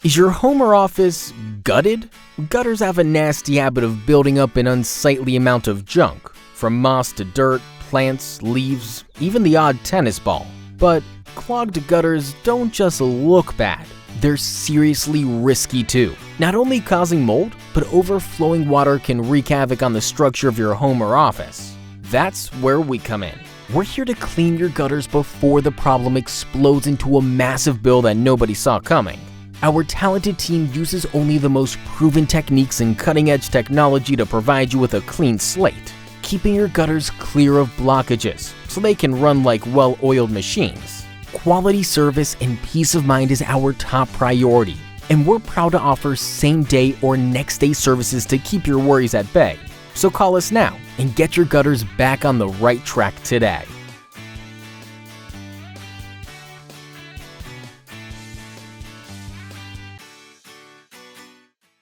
Is your home or office gutted? Gutters have a nasty habit of building up an unsightly amount of junk, from moss to dirt, plants, leaves, even the odd tennis ball. But clogged gutters don't just look bad, they're seriously risky too. Not only causing mold, but overflowing water can wreak havoc on the structure of your home or office. That's where we come in. We're here to clean your gutters before the problem explodes into a massive bill that nobody saw coming. Our talented team uses only the most proven techniques and cutting-edge technology to provide you with a clean slate, keeping your gutters clear of blockages so they can run like well-oiled machines. Quality service and peace of mind is our top priority, and we're proud to offer same-day or next-day services to keep your worries at bay. So call us now and get your gutters back on the right track today.